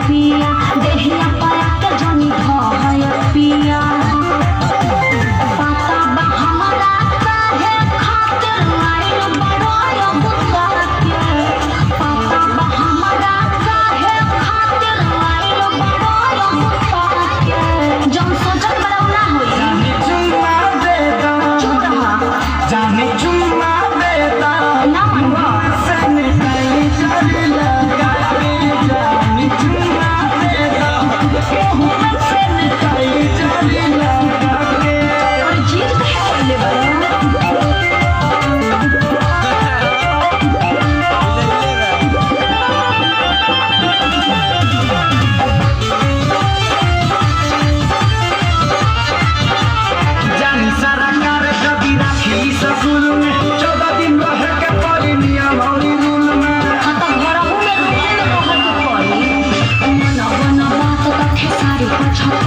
पिया देहिया पाया के जनी भय पिया पाता बा हमरा काहे खातिर लाइन बड़ोय बुता के पाता बा हमरा काहे खातिर लाइन बड़ोय बुता के जम सोचत बड़ौना होई जाने चुम्मा देता जाने चुम्मा देता ना मनवा सन कई चली लगा के जाने चुम्मा देता सन कई चली लगा के और जीत है ले जानी सारा कार कभी राखी ससुर में 14 दिन रह के पड़ी नियम और रूल में खाता घरहु में रहल के पड़ी मन बन बात कथे सारी को छप